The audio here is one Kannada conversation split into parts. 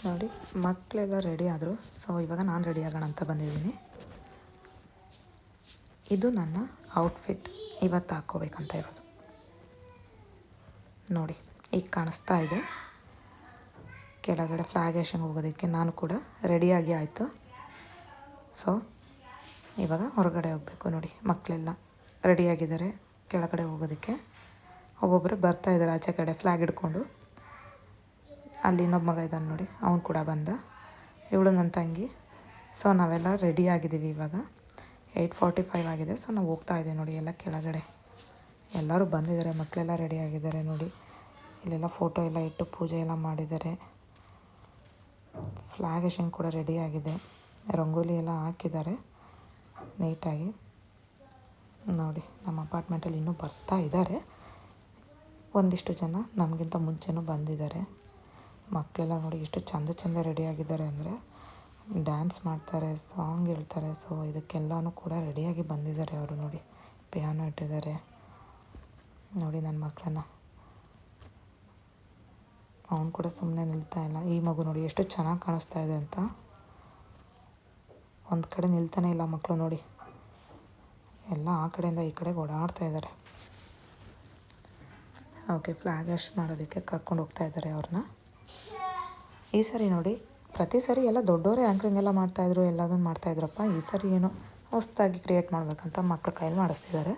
ನೋಡಿ ಮಕ್ಕಳೆಲ್ಲ ರೆಡಿ ಆದರು. ಸೊ ಇವಾಗ ನಾನು ರೆಡಿ ಆಗೋಣ ಅಂತ ಬಂದಿದ್ದೀನಿ. ಇದು ನನ್ನ ಔಟ್ಫಿಟ್ ಇವತ್ತು ಹಾಕ್ಕೋಬೇಕಂತ ಇರೋದು. ನೋಡಿ ಈಗ ಕಾಣಿಸ್ತಾ ಇದೆ. ಕೆಳಗಡೆ ಫ್ಲಾಗೇಷನ್ ಹೋಗೋದಕ್ಕೆ ನಾನು ಕೂಡ ರೆಡಿಯಾಗಿ ಆಯಿತು. ಸೊ ಇವಾಗ ಹೊರಗಡೆ ಹೋಗಬೇಕು. ನೋಡಿ ಮಕ್ಕಳೆಲ್ಲ ರೆಡಿಯಾಗಿದ್ದಾರೆ ಕೆಳಗಡೆ ಹೋಗೋದಕ್ಕೆ. ಒಬ್ಬೊಬ್ಬರು ಬರ್ತಾಯಿದ್ದಾರೆ ಆಚೆ ಕಡೆ ಫ್ಲ್ಯಾಗ್ ಹಿಡ್ಕೊಂಡು. ಅಲ್ಲಿ ಇನ್ನೊಬ್ಬ ಮಗ ಇದ್ದಾನೆ ನೋಡಿ, ಅವನು ಕೂಡ ಬಂದ. ಇವಳು ನನ್ನ ತಂಗಿ. ಸೊ ನಾವೆಲ್ಲ ರೆಡಿ ಆಗಿದ್ದೀವಿ. ಇವಾಗ 8:45 ಆಗಿದೆ. ಸೊ ನಾವು ಹೋಗ್ತಾ ಇದ್ದೀವಿ ನೋಡಿ ಎಲ್ಲ ಕೆಳಗಡೆ. ಎಲ್ಲರೂ ಬಂದಿದ್ದಾರೆ, ಮಕ್ಕಳೆಲ್ಲ ರೆಡಿ ಆಗಿದ್ದಾರೆ ನೋಡಿ. ಇಲ್ಲೆಲ್ಲ ಫೋಟೋ ಎಲ್ಲ ಇಟ್ಟು ಪೂಜೆ ಎಲ್ಲ ಮಾಡಿದ್ದಾರೆ. ಫ್ಲ್ಯಾಗೇಷನ್ ಕೂಡ ರೆಡಿಯಾಗಿದೆ. ರಂಗೋಲಿ ಎಲ್ಲ ಹಾಕಿದ್ದಾರೆ ನೀಟಾಗಿ. ನೋಡಿ ನಮ್ಮ ಅಪಾರ್ಟ್ಮೆಂಟಲ್ಲಿ ಇನ್ನೂ ಬರ್ತಾ ಇದ್ದಾರೆ. ಒಂದಿಷ್ಟು ಜನ ನಮಗಿಂತ ಮುಂಚೆನೂ ಬಂದಿದ್ದಾರೆ. ಮಕ್ಕಳೆಲ್ಲ ನೋಡಿ ಎಷ್ಟು ಚಂದ ರೆಡಿಯಾಗಿದ್ದಾರೆ ಅಂದರೆ, ಡ್ಯಾನ್ಸ್ ಮಾಡ್ತಾರೆ, ಸಾಂಗ್ ಹೇಳ್ತಾರೆ. ಸೊ ಇದಕ್ಕೆಲ್ಲನೂ ಕೂಡ ರೆಡಿಯಾಗಿ ಬಂದಿದ್ದಾರೆ ಅವರು. ನೋಡಿ ಪಿಯಾನೋ ಇಟ್ಟಿದ್ದಾರೆ. ನೋಡಿ ನನ್ನ ಮಕ್ಕಳನ್ನ, ಅವನು ಕೂಡ ಸುಮ್ಮನೆ ನಿಲ್ತಾ ಇಲ್ಲ. ಈ ಮಗು ನೋಡಿ ಎಷ್ಟು ಚೆನ್ನಾಗಿ ಕಾಣಿಸ್ತಾ ಇದೆ ಅಂತ. ಒಂದು ಕಡೆ ನಿಲ್ತಾನೆ ಇಲ್ಲ ಮಕ್ಕಳು ನೋಡಿ. ಎಲ್ಲ ಆ ಕಡೆಯಿಂದ ಈ ಕಡೆಗೆ ಓಡಾಡ್ತಾ ಇದ್ದಾರೆ. ಓಕೆ, ಫ್ಲ್ಯಾಗೇಷನ್ ಮಾಡೋದಕ್ಕೆ ಕರ್ಕೊಂಡು ಹೋಗ್ತಾ ಇದ್ದಾರೆ ಅವ್ರನ್ನ. ಈ ಸರಿ ನೋಡಿ, ಪ್ರತಿ ಸರಿ ಎಲ್ಲ ದೊಡ್ಡವರೇ ಆ್ಯಂಕರಿಂಗ್ ಎಲ್ಲ ಮಾಡ್ತಾಯಿದ್ರು, ಎಲ್ಲದನ್ನು ಮಾಡ್ತಾಯಿದ್ರಪ್ಪ. ಈ ಸರಿ ಏನೋ ಹೊಸದಾಗಿ ಕ್ರಿಯೇಟ್ ಮಾಡಬೇಕಂತ ಮಕ್ಕಳ ಕೈಯಲ್ಲಿ ಮಾಡಿಸ್ತಿದ್ದಾರೆ.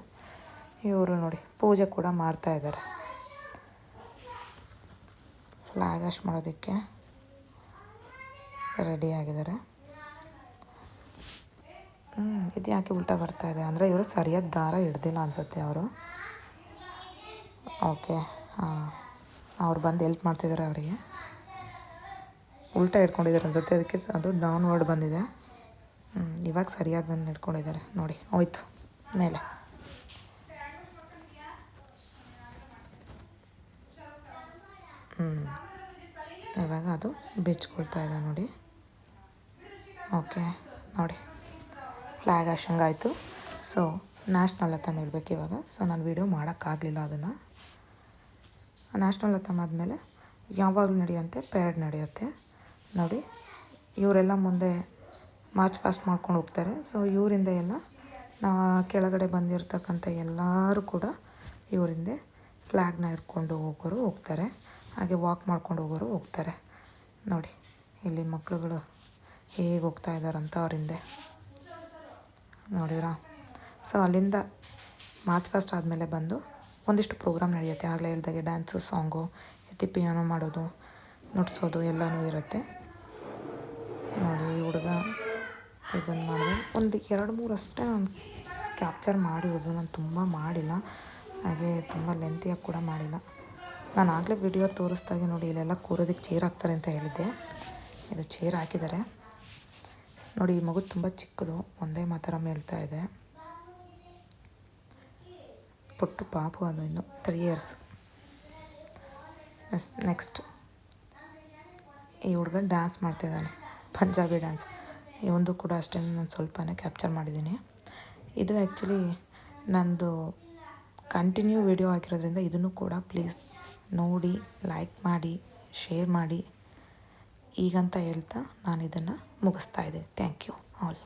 ಇವರು ನೋಡಿ ಪೂಜೆ ಕೂಡ ಮಾಡ್ತಾಯಿದ್ದಾರೆ. ಫ್ಲ್ಯಾಗೇಷನ್ ಮಾಡೋದಕ್ಕೆ ರೆಡಿಯಾಗಿದ್ದಾರೆ. ಇದು ಯಾಕೆ ಉಲ್ಟಾ ಬರ್ತಾಯಿದೆ ಅಂದರೆ, ಇವರು ಸರಿಯಾದ ದಾರ ಹಿಡ್ದಿಲ್ಲ ಅನಿಸುತ್ತೆ ಅವರು. ಓಕೆ, ಅವ್ರು ಬಂದು ಹೆಲ್ಪ್ ಮಾಡ್ತಿದ್ದಾರೆ ಅವರಿಗೆ. ಉಲ್ಟಾ ಹಿಡ್ಕೊಂಡಿದ್ದಾರೆ ಅನಿಸುತ್ತೆ, ಅದಕ್ಕೆ ಅದು ಡೌನ್ ವರ್ಡ್ ಬಂದಿದೆ. ಇವಾಗ ಸರಿಯಾದನ್ನು ಹಿಡ್ಕೊಂಡಿದ್ದಾರೆ ನೋಡಿ. ಹೋಯ್ತು ಮೇಲೆ. ಇವಾಗ ಅದು ಬಿಚ್ಕೊಳ್ತಾ ಇದೆ ನೋಡಿ. ಓಕೆ ನೋಡಿ, ಫ್ಲ್ಯಾಗೇಷನ್ ಆಯಿತು. ಸೊ ನ್ಯಾಷನಲ್ ಅಂತಮ್ ಹೇಳ್ಬೇಕು ಇವಾಗ. ಸೊ ನಾನು ವೀಡಿಯೋ ಮಾಡೋಕ್ಕಾಗಲಿಲ್ಲ ಅದನ್ನು. ನ್ಯಾಷನಲ್ ಅಂತಮ್ ಆದಮೇಲೆ ಯಾವಾಗಲೂ ನಡೆಯುತ್ತೆ ಪೇರಡ್ ನಡೆಯುತ್ತೆ ನೋಡಿ. ಇವರೆಲ್ಲ ಮುಂದೆ ಮಾರ್ಚ್ ಪಾಸ್ಟ್ ಮಾಡ್ಕೊಂಡು ಹೋಗ್ತಾರೆ. ಸೊ ಇವರಿಂದ ಎಲ್ಲ ಕೆಳಗಡೆ ಬಂದಿರತಕ್ಕಂಥ ಎಲ್ಲರೂ ಕೂಡ ಇವರಿಂದ ಫ್ಲ್ಯಾಗ್ನ ಹಿಡ್ಕೊಂಡು ಹೋಗೋರು ಹೋಗ್ತಾರೆ. ಹಾಗೆ ವಾಕ್ ಮಾಡ್ಕೊಂಡು ಹೋಗೋರು ಹೋಗ್ತಾರೆ ನೋಡಿ. ಇಲ್ಲಿ ಮಕ್ಕಳುಗಳು ಹೇಗೆ ಹೋಗ್ತಾ ಇದ್ದಾರಂತ ಅವರಿಂದ ನೋಡಿದ್ರಾ. ಸೊ ಅಲ್ಲಿಂದ ಮಾರ್ಚ್ ಪಾಸ್ಟ್ ಆದಮೇಲೆ ಬಂದು ಒಂದಿಷ್ಟು ಪ್ರೋಗ್ರಾಮ್ ನಡೆಯುತ್ತೆ. ಆಗಲೇ ಹೇಳ್ದಾಗೆ ಡ್ಯಾನ್ಸು, ಸಾಂಗು, ಎತ್ತಿ ಪಿಯಾನೋ ಮಾಡೋದು, ನುಡ್ಸೋದು ಎಲ್ಲನೂ ಇರುತ್ತೆ ನೋಡಿ. ಈ ಹುಡುಗ ಇದನ್ನು ಮಾಡಿದೆ. ಒಂದು 2-3 ಅಷ್ಟೇ ನಾನು ಕ್ಯಾಪ್ಚರ್ ಮಾಡಿರೋದು. ನಾನು ತುಂಬ ಮಾಡಿಲ್ಲ, ಹಾಗೆ ತುಂಬ ಲೆಂತಿಯಾಗಿ ಕೂಡ ಮಾಡಿಲ್ಲ. ನಾನು ಆಗಲೇ ವಿಡಿಯೋ ತೋರಿಸ್ದಾಗೆ ನೋಡಿ, ಇಲ್ಲೆಲ್ಲ ಕೂರೋದಕ್ಕೆ ಚೇರ್ ಹಾಕ್ತಾರೆ ಅಂತ ಹೇಳಿದ್ದೆ. ಇದು ಚೇರ್ ಹಾಕಿದ್ದಾರೆ ನೋಡಿ. ಈ ಮಗು ತುಂಬ ಚಿಕ್ಕದು, ಒಂದೇ ಮಾತ್ರ ಹೇಳ್ತಾ ಇದೆ. ಪುಟ್ಟು ಪಾಪು, ಅದು ಇನ್ನು 3 years. ನೆಕ್ಸ್ಟ್ ಈ ಹುಡುಗ ಡ್ಯಾನ್ಸ್ ಮಾಡ್ತಾಯಿದ್ದಾನೆ, ಪಂಜಾಬಿ ಡ್ಯಾನ್ಸ್. ಇವೊಂದು ಕೂಡ ಅಷ್ಟೇ ನಾನು ಸ್ವಲ್ಪನೇ ಕ್ಯಾಪ್ಚರ್ ಮಾಡಿದ್ದೀನಿ. ಇದು ಆ್ಯಕ್ಚುಲಿ ನಂದು ಕಂಟಿನ್ಯೂ ವಿಡಿಯೋ ಹಾಕಿರೋದ್ರಿಂದ ಇದನ್ನು ಕೂಡ ಪ್ಲೀಸ್ ನೋಡಿ, ಲೈಕ್ ಮಾಡಿ, ಶೇರ್ ಮಾಡಿ. ಈಗಂತ ಹೇಳ್ತಾ ನಾನು ಇದನ್ನು ಮುಗಿಸ್ತಾ ಇದ್ದೀನಿ. Thank you all.